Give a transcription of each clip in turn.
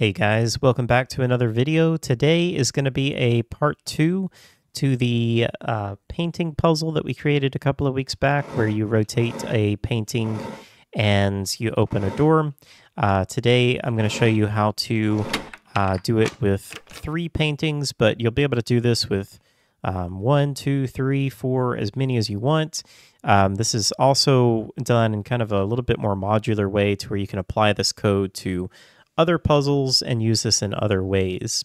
Hey guys, welcome back to another video. Today is going to be a part 2 to the painting puzzle that we created a couple of weeks back where you rotate a painting and you open a door. Today I'm going to show you how to do it with 3 paintings, but you'll be able to do this with 1, 2, 3, 4, as many as you want. This is also done in kind of a little bit more modular way to where you can apply this code to other puzzles and use this in other ways.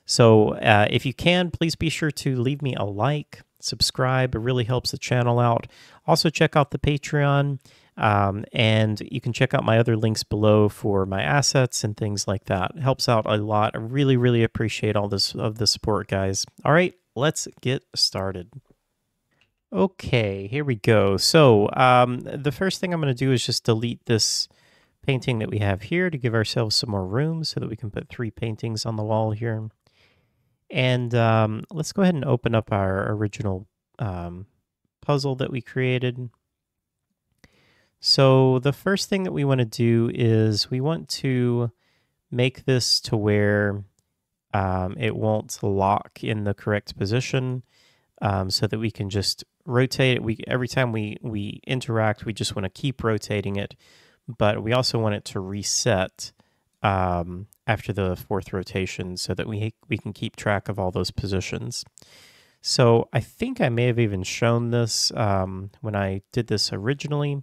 So if you can, please be sure to leave me a like, subscribe. It really helps the channel out. Also check out the Patreon, and you can check out my other links below for my assets and things like that. It helps out a lot. I really appreciate all this of the support, guys. All right, let's get started. Okay, here we go. So the first thing I'm going to do is just delete this painting that we have here to give ourselves some more room so that we can put 3 paintings on the wall here. And let's go ahead and open up our original puzzle that we created. So the first thing that we want to do is we want to make this to where it won't lock in the correct position, so that we can just rotate it. Every time we interact, we just want to keep rotating it. But we also want it to reset after the 4th rotation so that we can keep track of all those positions. So I think I may have even shown this when I did this originally.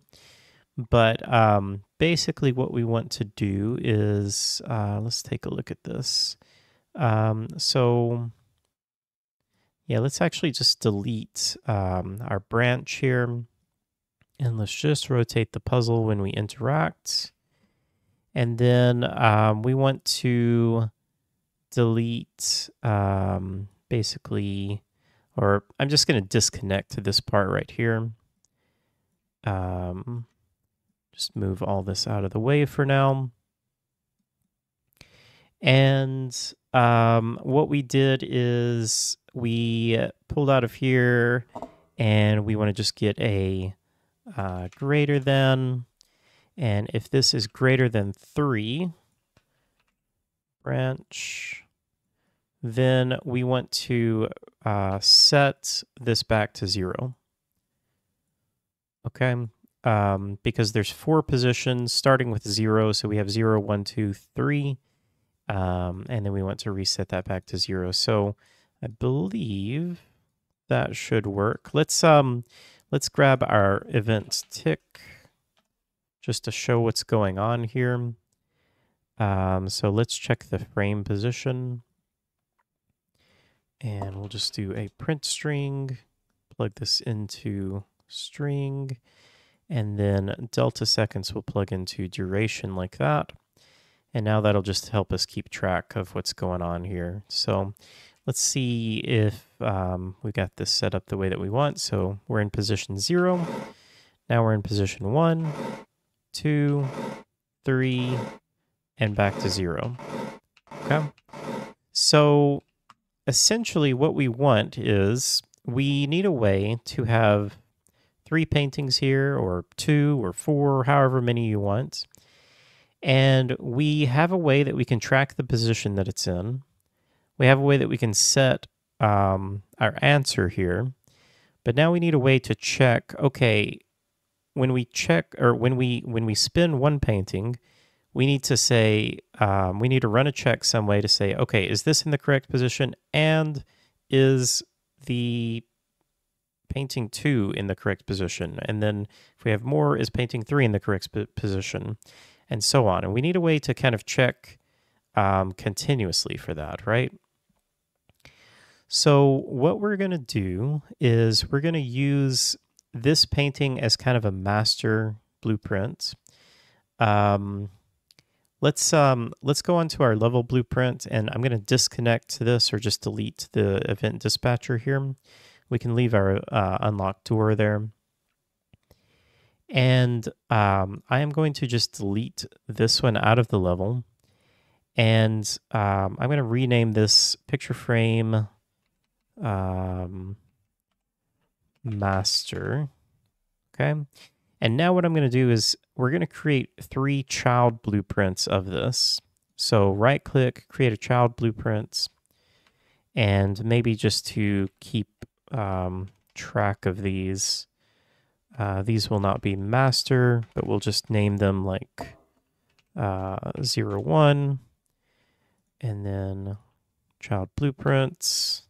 But basically what we want to do is, let's take a look at this. So yeah, let's actually just delete our branch here. And let's just rotate the puzzle when we interact. And then we want to delete basically, or I'm just going to disconnect to this part right here. Just move all this out of the way for now. And what we did is we pulled out of here and we want to just get a greater than, and if this is greater than 3 branch, then we want to set this back to 0. Okay, because there's 4 positions starting with 0, so we have 0, 1, 2, 3, and then we want to reset that back to 0. So I believe that should work. Let's grab our event tick just to show what's going on here. So let's check the frame position. And we'll just do a print string, plug this into string, and then delta seconds will plug into duration like that. And now that'll just help us keep track of what's going on here. So let's see if we got this set up the way that we want. So we're in position 0. Now we're in position 1, 2, 3, and back to 0. Okay. So essentially what we want is we need a way to have 3 paintings here, or 2 or 4, however many you want. And we have a way that we can track the position that it's in. We have a way that we can set our answer here, but now we need a way to check, okay, when we check, or when we spin one painting, we need to say, we need to run a check some way to say, okay, is this in the correct position, and is the painting 2 in the correct position? And then if we have more, is painting 3 in the correct position, and so on. And we need a way to kind of check continuously for that, right? So what we're going to do is we're going to use this painting as kind of a master blueprint. Let's go on to our level blueprint, and I'm going to disconnect this or just delete the event dispatcher here. We can leave our unlocked door there. And I am going to just delete this one out of the level. And I'm going to rename this picture frame master. Okay. And now what I'm going to do is we're going to create 3 child blueprints of this. So right click, create a child blueprints, and maybe just to keep track of these will not be master, but we'll just name them like 0, 1, and then child blueprints.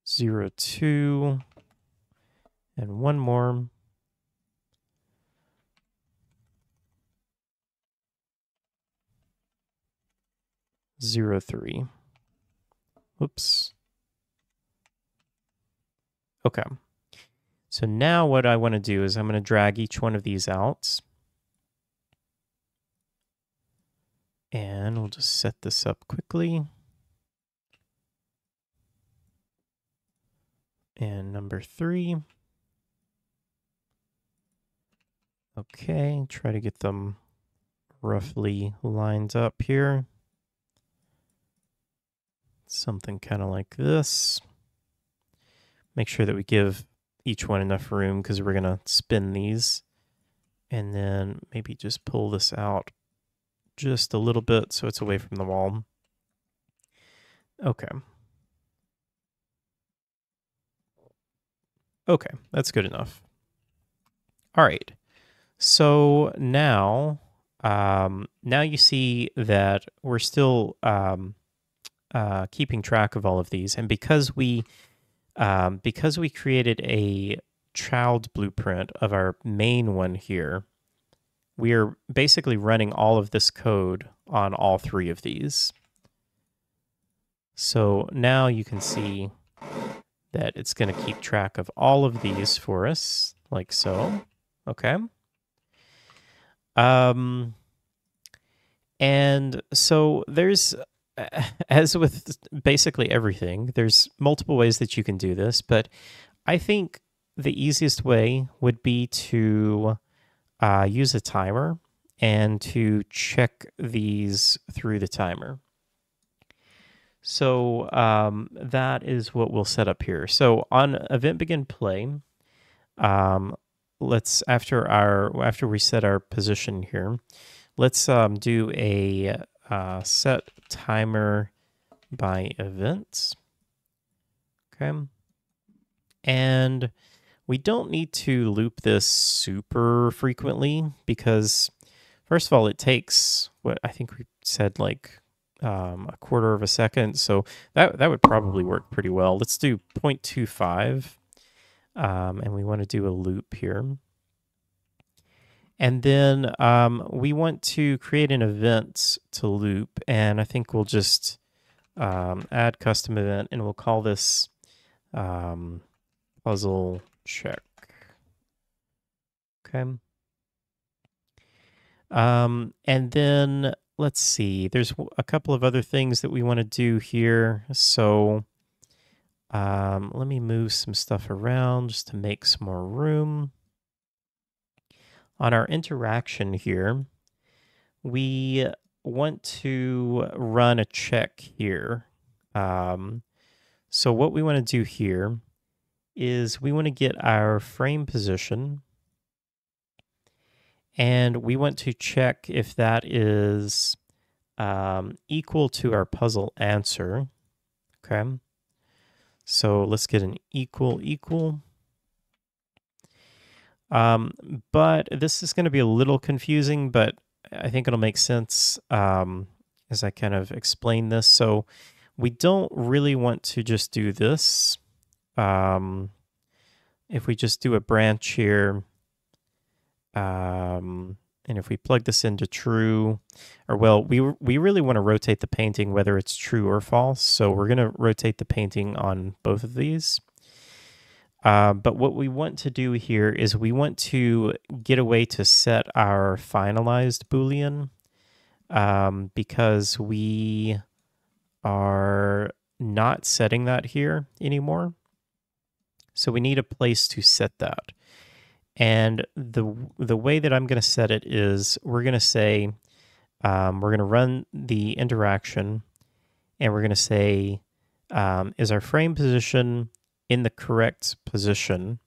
0, 2, and one more. 0, 3. Whoops. Okay. So now what I want to do is I'm going to drag each one of these out. And we'll just set this up quickly. And number 3. Okay, try to get them roughly lined up here. Something kind of like this. Make sure that we give each one enough room because we're going to spin these. And then maybe just pull this out just a little bit so it's away from the wall. Okay. Okay, that's good enough. All right. So now, now you see that we're still keeping track of all of these, and because we created a child blueprint of our main one here, we are basically running all of this code on all 3 of these. So now you can see that it's going to keep track of all of these for us, like so. Okay. And so there's, as with basically everything, there's multiple ways that you can do this, but I think the easiest way would be to use a timer and to check these through the timer. So that is what we'll set up here. So on event begin play, let's after we set our position here, let's do a set timer by events. Okay, and we don't need to loop this super frequently because, first of all, it takes what I think we said like a quarter of a second, so that would probably work pretty well. Let's do 0.25, and we want to do a loop here. And then we want to create an event to loop, and I think we'll just add custom event, and we'll call this puzzle check. Okay. And then let's see, there's a couple of other things that we want to do here. So let me move some stuff around just to make some more room. On our interaction here, we want to run a check here. So what we want to do here is we want to get our frame position, and we want to check if that is equal to our puzzle answer. Okay. So let's get an equal. But this is going to be a little confusing, but I think it'll make sense as I kind of explain this. So we don't really want to just do this. If we just do a branch here, and if we plug this into true, or well, we really want to rotate the painting whether it's true or false. So we're going to rotate the painting on both of these. But what we want to do here is we want to get a way to set our finalized Boolean because we are not setting that here anymore. So we need a place to set that. And the way that I'm going to set it is we're going to say, we're going to run the interaction, and we're going to say, is our frame position in the correct position?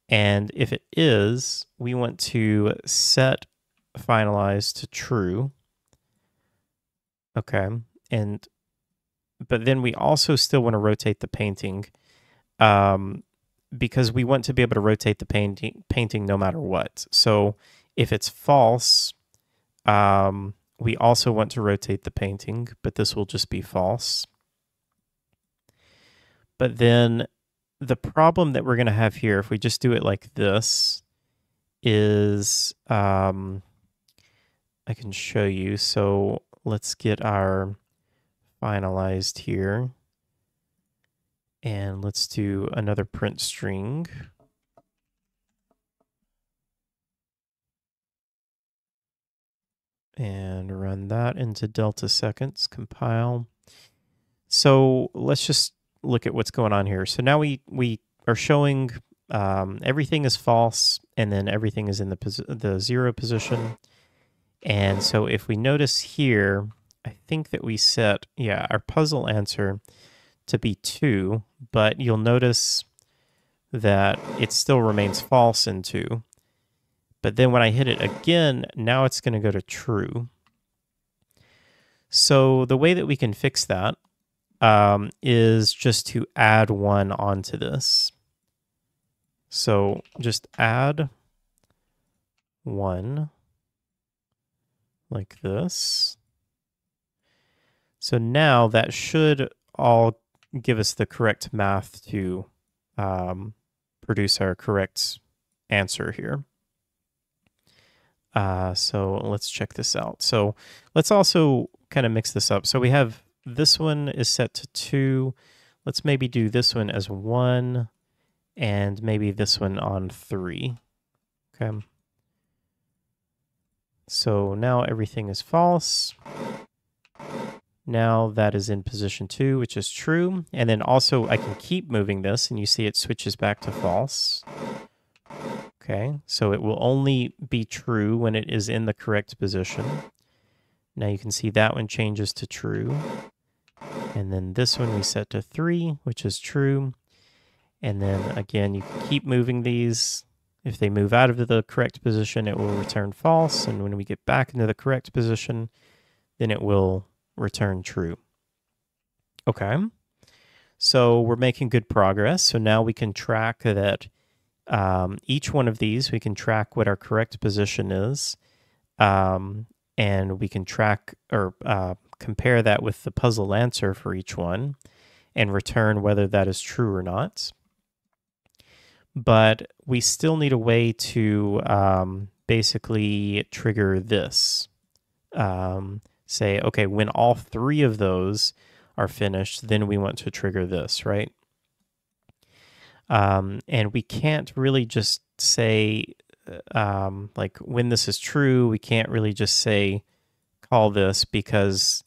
And if it is, we want to set finalize to true. Okay. But then we also still want to rotate the painting, because we want to be able to rotate the painting no matter what. So if it's false, we also want to rotate the painting, but this will just be false. But then the problem that we're going to have here, if we just do it like this, is I can show you. So let's get our finalized here. And let's do another print string. And run that into delta seconds, compile. So let's just look at what's going on here. So now we are showing everything is false, and then everything is in the 0 position. And so if we notice here, I think that we set, our puzzle answer to be 2, but you'll notice that it still remains false in 2. But then when I hit it again, now it's going to go to true. So the way that we can fix that is just to add 1 onto this. So just add 1 like this. So now that should all give us the correct math to produce our correct answer here. So let's check this out. So let's also kind of mix this up. So we have this one is set to 2. Let's maybe do this one as 1, and maybe this one on 3. Okay. So now everything is false. Now that is in position 2, which is true. And then also I can keep moving this, and you see it switches back to false. Okay, so it will only be true when it is in the correct position. Now you can see that one changes to true. And then this one we set to 3, which is true. And then again, you can keep moving these. If they move out of the correct position, it will return false. And when we get back into the correct position, then it will return true. Okay, so we're making good progress. So now we can track that each one of these, we can track what our correct position is, and we can track or compare that with the puzzle answer for each one and return whether that is true or not. But we still need a way to basically trigger this. Say, okay, when all 3 of those are finished, then we want to trigger this, right? And we can't really just say, like, when this is true, we can't really just say, call this, because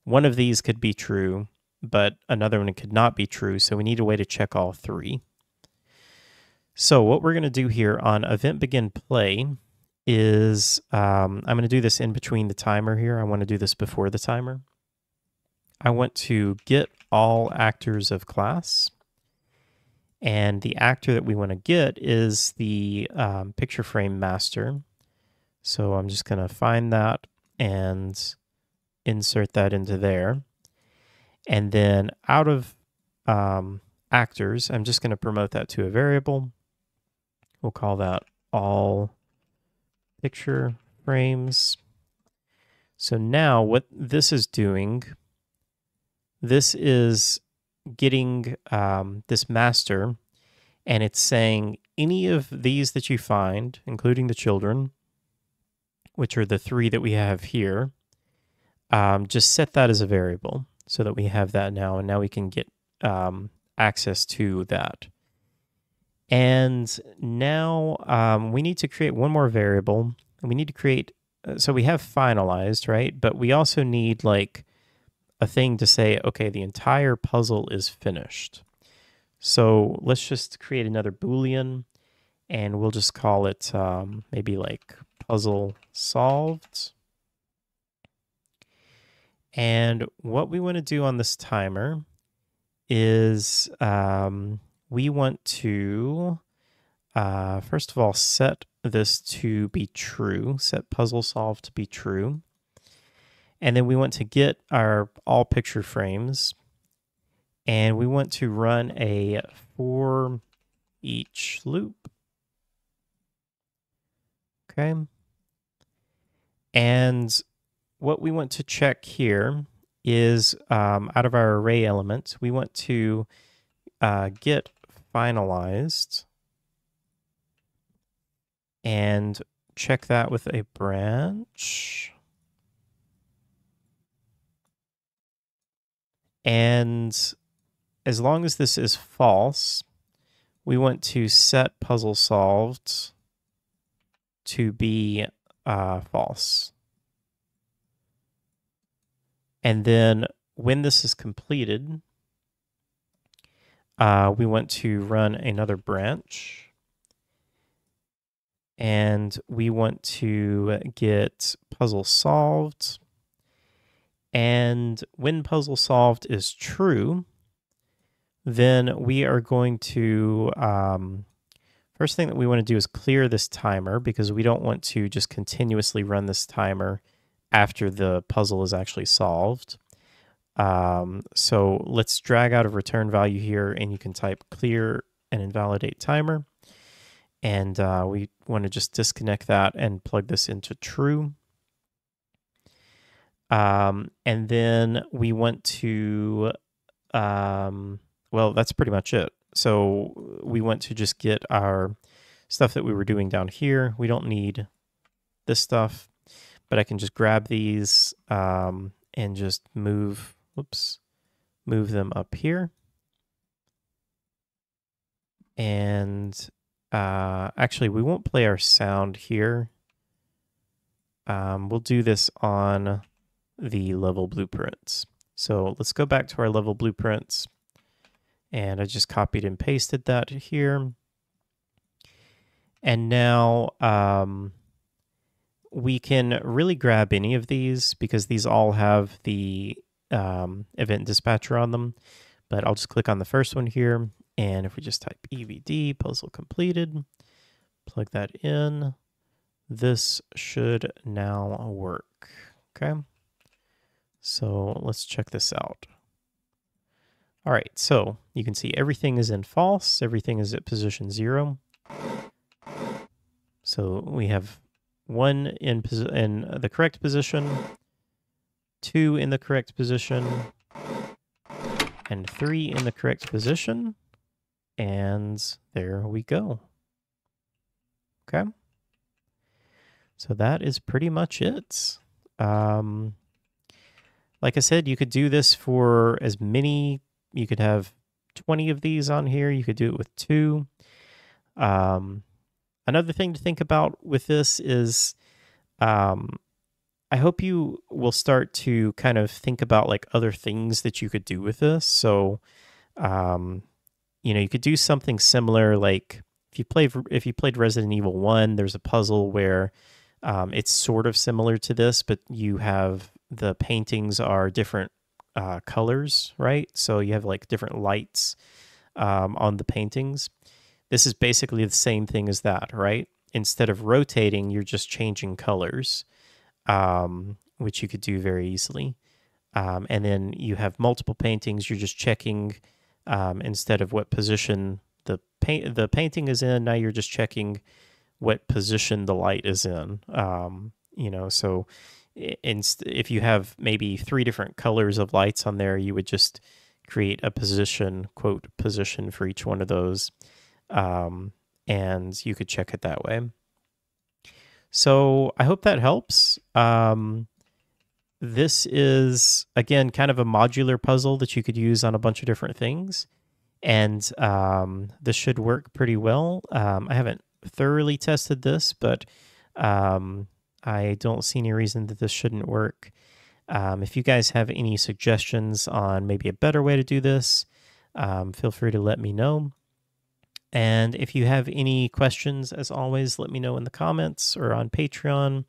one of these could be true, but another one could not be true. So we need a way to check all 3. So what we're going to do here on event begin play is I'm going to do this in between the timer here. I want to do this before the timer. I want to get all actors of class. And the actor that we want to get is the picture frame master. So I'm just going to find that and insert that into there. And then out of actors, I'm just going to promote that to a variable. We'll call that all picture frames. So now what this is doing, this is getting this master, and it's saying any of these that you find, including the children, which are the 3 that we have here, just set that as a variable so that we have that now, and now we can get access to that. And now we need to create one more variable, and we need to create, so we have finalized, right? But we also need like a thing to say, okay, the entire puzzle is finished. So let's just create another Boolean, and we'll just call it maybe like puzzle solved. And what we want to do on this timer is we want to first of all, set this to be true, set puzzle solve to be true. And then we want to get our all picture frames, and we want to run a for each loop. Okay. And what we want to check here is out of our array elements, we want to get finalized and check that with a branch. And as long as this is false, we want to set puzzle solved to be false. And then when this is completed, we want to run another branch. And we want to get puzzle solved. And when puzzle solved is true, then we are going to, first thing that we want to do is clear this timer, because we don't want to just continuously run this timer after the puzzle is actually solved. So let's drag out a return value here, and you can type clear and invalidate timer. And we want to just disconnect that and plug this into true. And then we want to, well, that's pretty much it. So we want to just get our stuff that we were doing down here. We don't need this stuff, but I can just grab these and just move them up here. And actually, we won't play our sound here. We'll do this on the level blueprints. So let's go back to our level blueprints. And I just copied and pasted that here. And now we can really grab any of these, because these all have the event dispatcher on them. But I'll just click on the first one here. And if we just type EVD, puzzle completed, plug that in, this should now work. Okay. So let's check this out. All right, so you can see everything is in false, everything is at position 0. So we have 1 in the correct position, 2 in the correct position, and 3 in the correct position. And there we go. Okay. So that is pretty much it. Like I said, you could do this for as many. You could have 20 of these on here. You could do it with 2. Another thing to think about with this is I hope you will start to kind of think about like other things that you could do with this. So, you know, you could do something similar. Like if you played Resident Evil 1, there's a puzzle where it's sort of similar to this, but you have the paintings are different colors, right? So you have like different lights on the paintings. This is basically the same thing as that, right? Instead of rotating, you're just changing colors, which you could do very easily. And then you have multiple paintings. You're just checking instead of what position the painting is in. Now you're just checking what position the light is in. You know, so if you have maybe 3 different colors of lights on there, you would just create a position, quote, position for each one of those. And you could check it that way. So I hope that helps. This is, again, kind of a modular puzzle that you could use on a bunch of different things. And this should work pretty well. I haven't thoroughly tested this, but I don't see any reason that this shouldn't work. If you guys have any suggestions on maybe a better way to do this, feel free to let me know. And if you have any questions, as always, let me know in the comments or on Patreon.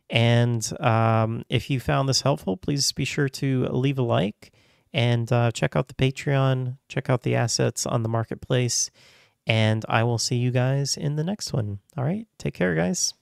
And if you found this helpful, please be sure to leave a like and check out the Patreon, check out the assets on the marketplace. And I will see you guys in the next one. All right, take care, guys.